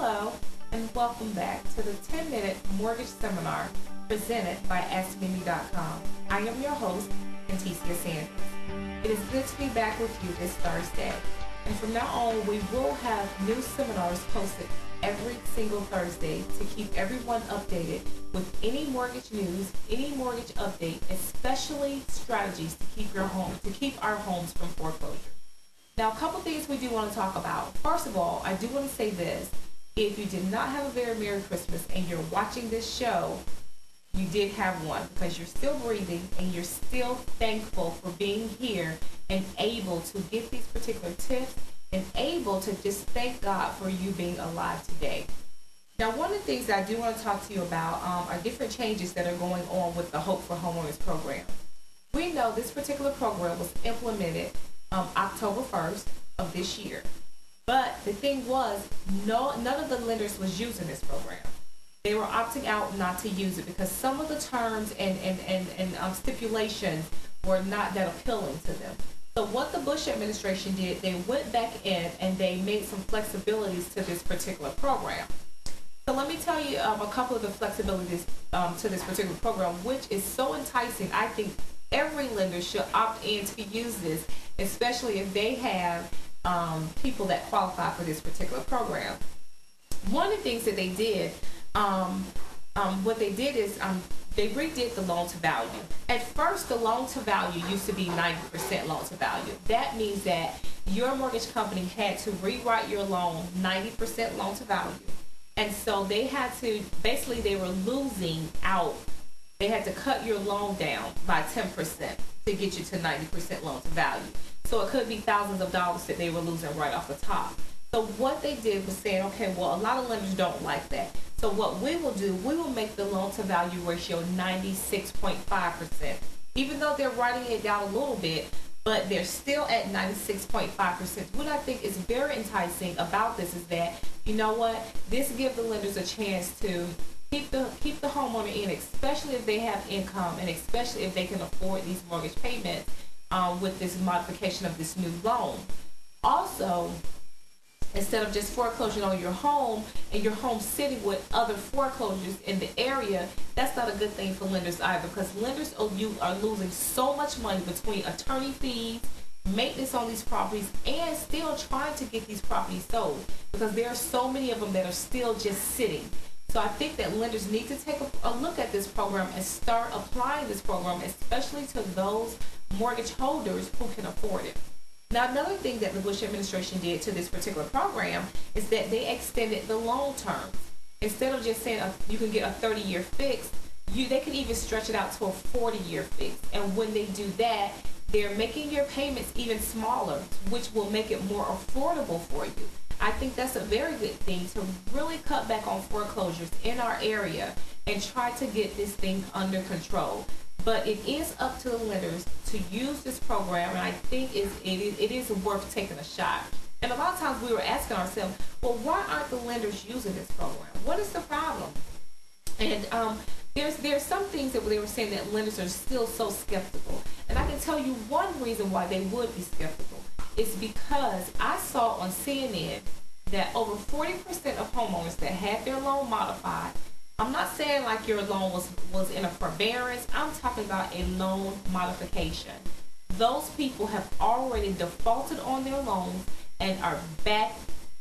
Hello, and welcome back to the 10-minute mortgage seminar presented by AskMimi.com. I am your host, Anticia Sanders. It is good to be back with you this Thursday. And from now on, we will have new seminars posted every single Thursday to keep everyone updated with any mortgage news, any mortgage update, especially strategies to keep our homes from foreclosure. Now, a couple things we do want to talk about. First of all, I do want to say this. If you did not have a very Merry Christmas and you're watching this show, you did have one because you're still breathing and you're still thankful for being here and able to get these particular tips and able to just thank God for you being alive today. Now, one of the things that I do want to talk to you about are different changes that are going on with the Hope for Homeowners program. We know this particular program was implemented October 1st of this year. But the thing was, none of the lenders was using this program. They were opting out not to use it because some of the terms and stipulations were not that appealing to them. So what the Bush administration did, they went back in and they made some flexibilities to this particular program. So let me tell you a couple of the flexibilities to this particular program, which is so enticing. I think every lender should opt in to use this, especially if they have people that qualify for this particular program. One of the things that they did, they redid the loan to value. At first, the loan to value used to be 90% loan to value. That means that your mortgage company had to rewrite your loan 90% loan to value. And so they had to, basically they were losing out. They had to cut your loan down by 10% to get you to 90% loan to value. So it could be thousands of dollars that they were losing right off the top. So what they did was saying, okay, well, a lot of lenders don't like that. So what we will do, we will make the loan to value ratio 96.5%. Even though they're writing it down a little bit, but they're still at 96.5%. What I think is very enticing about this is that, you know what, this gives the lenders a chance to keep the homeowner in, especially if they have income and especially if they can afford these mortgage payments with this modification of this new loan. Also, instead of just foreclosing on your home and your home sitting with other foreclosures in the area, that's not a good thing for lenders either, because lenders are losing so much money between attorney fees, maintenance on these properties, and still trying to get these properties sold because there are so many of them that are still just sitting. So I think that lenders need to take a look at this program and start applying this program, especially to those mortgage holders who can afford it. Now, another thing that the Bush administration did to this particular program is that they extended the loan terms. Instead of just saying you can get a 30-year fix, they can even stretch it out to a 40-year fix. And when they do that, they're making your payments even smaller, which will make it more affordable for you. I think that's a very good thing to really cut back on foreclosures in our area and try to get this thing under control. But it is up to the lenders to use this program, and I think it is worth taking a shot. And a lot of times we were asking ourselves, well, why aren't the lenders using this program? What is the problem? And there's some things that they were saying that lenders are still so skeptical. And I can tell you one reason why they would be skeptical is because I saw on CNN that over 40% of homeowners that had their loan modified, I'm not saying like your loan was in a forbearance, I'm talking about a loan modification. Those people have already defaulted on their loans and are back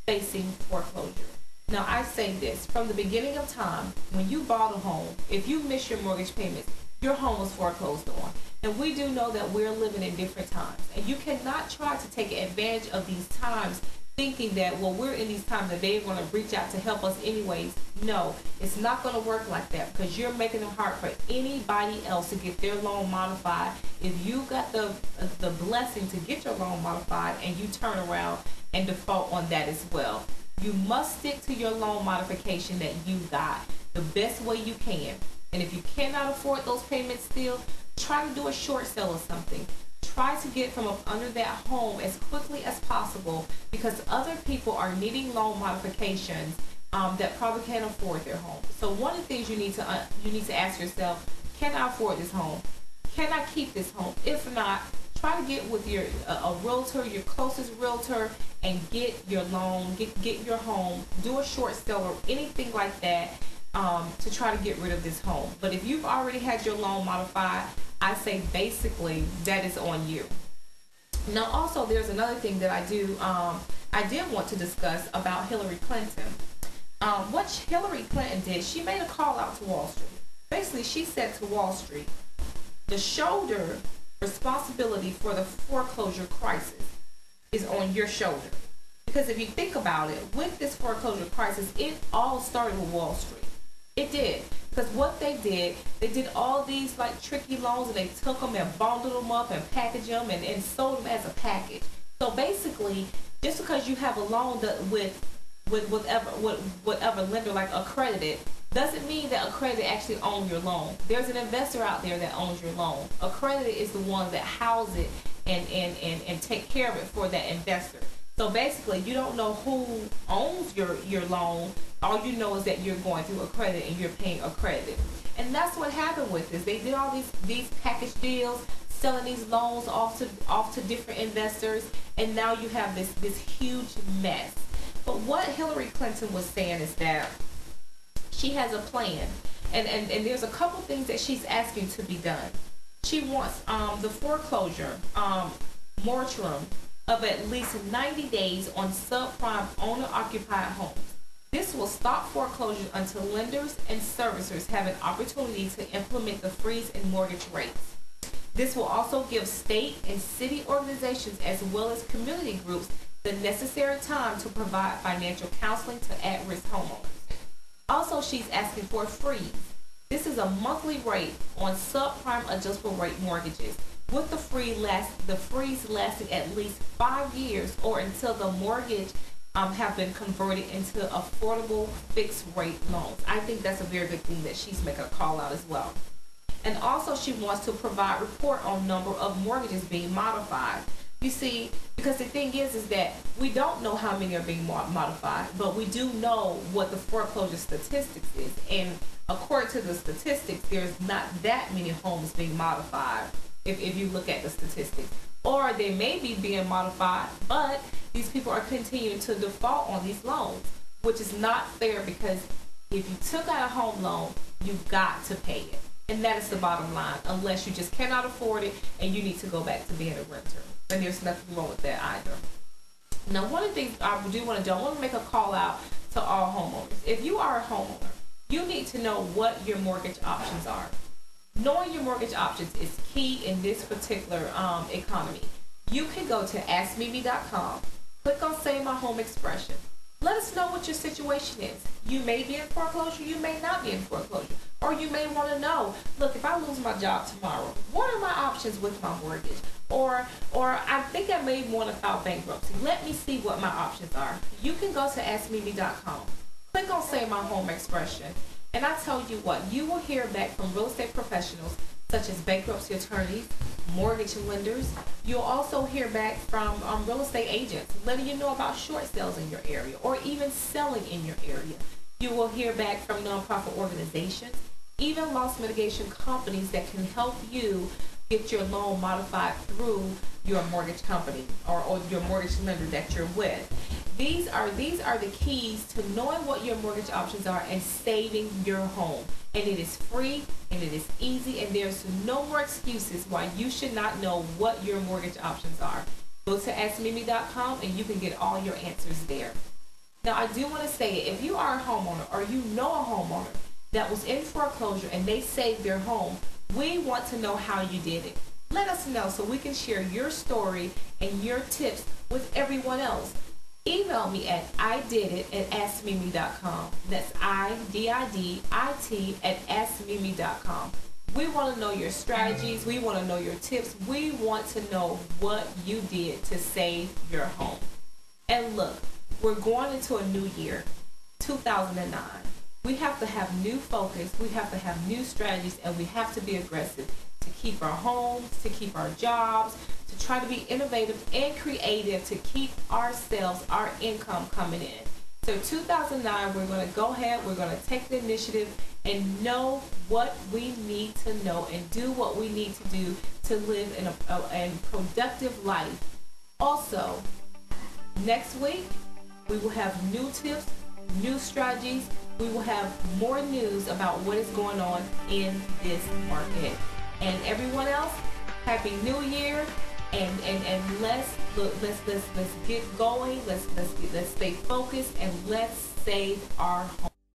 facing foreclosure. Now, I say this, from the beginning of time, when you bought a home, if you miss your mortgage payments, your home was foreclosed on. And we do know that we're living in different times. And you cannot try to take advantage of these times thinking that, well, we're in these times that they're going to reach out to help us anyways. No, it's not going to work like that because you're making it hard for anybody else to get their loan modified. If you got the blessing to get your loan modified and you turn around and default on that as well, you must stick to your loan modification that you got the best way you can. And if you cannot afford those payments still, try to do a short sale or something. Try to get from up under that home as quickly as possible because other people are needing loan modifications that probably can't afford their home. So one of the things you need to ask yourself, can I afford this home? Can I keep this home? If not, try to get with a realtor, your closest realtor, and get your loan, get your home, do a short sale or anything like that to try to get rid of this home. But if you've already had your loan modified, I say basically that is on you. Now also there's another thing that I did want to discuss about Hillary Clinton. What Hillary Clinton did, she made a call out to Wall Street. Basically, she said to Wall Street, the shoulder responsibility for the foreclosure crisis is on your shoulder. Because if you think about it, with this foreclosure crisis, it all started with Wall Street. It did. Because what they did all these like tricky loans, and they took them and bundled them up and packaged them and sold them as a package. So basically, just because you have a loan with whatever lender, like accredited, doesn't mean that accredited actually owns your loan. There's an investor out there that owns your loan. Accredited is the one that houses it and take care of it for that investor. So basically, you don't know who owns your loan. All you know is that you're going through accredited and you're paying accredited. And that's what happened with this. They did all these package deals, selling these loans off to different investors, and now you have this huge mess. But what Hillary Clinton was saying is that she has a plan, and there's a couple things that she's asking to be done. She wants the foreclosure moratorium of at least 90 days on subprime owner-occupied homes. This will stop foreclosures until lenders and servicers have an opportunity to implement the freeze in mortgage rates. This will also give state and city organizations as well as community groups the necessary time to provide financial counseling to at-risk homeowners. Also, she's asking for a freeze. This is a monthly rate on subprime adjustable rate mortgages, with the freeze lasting at least 5 years or until the mortgage have been converted into affordable fixed rate loans. I think that's a very good thing that she's making a call out as well. And also she wants to provide report on number of mortgages being modified. You see, because the thing is that we don't know how many are being modified, but we do know what the foreclosure statistics is. And according to the statistics, there's not that many homes being modified if you look at the statistics. Or they may be being modified, but these people are continuing to default on these loans, which is not fair, because if you took out a home loan, you've got to pay it. And that is the bottom line, unless you just cannot afford it and you need to go back to being a renter. And there's nothing wrong with that either. Now, one of the things I do want to do, I want to make a call out to all homeowners. If you are a homeowner, you need to know what your mortgage options are. Knowing your mortgage options is key in this particular economy. You can go to askmimi.com, click on Save My Home Expression. Let us know what your situation is. You may be in foreclosure, you may not be in foreclosure. Or you may want to know, look, if I lose my job tomorrow, what are my options with my mortgage? Or I think I may want to file bankruptcy. Let me see what my options are. You can go to askmimi.com, click on Save My Home Expression, and I tell you what, you will hear back from real estate professionals such as bankruptcy attorneys, mortgage lenders. You'll also hear back from real estate agents letting you know about short sales in your area or even selling in your area. You will hear back from nonprofit organizations, even loss mitigation companies that can help you get your loan modified through your mortgage company or your mortgage lender that you're with. These are the keys to knowing what your mortgage options are and saving your home. And it is free and it is easy, and there's no more excuses why you should not know what your mortgage options are. Go to askmimi.com and you can get all your answers there. Now, I do want to say, if you are a homeowner or you know a homeowner that was in foreclosure and they saved their home, we want to know how you did it. Let us know so we can share your story and your tips with everyone else. Email me at ididit@askmimi.com. That's IDIDIT@askmimi.com. We want to know your strategies. We want to know your tips. We want to know what you did to save your home. And look, we're going into a new year, 2009. We have to have new focus. We have to have new strategies, and we have to be aggressive to keep our homes, to keep our jobs, to try to be innovative and creative to keep ourselves, our income coming in. So 2009, we're going to go ahead, we're going to take the initiative and know what we need to know and do what we need to do to live in a productive life. Also, Next week, we will have new tips, new strategies. We will have more news about what is going on in this market. And everyone else, Happy New Year. And let's get going. Let's stay focused, and let's save our home.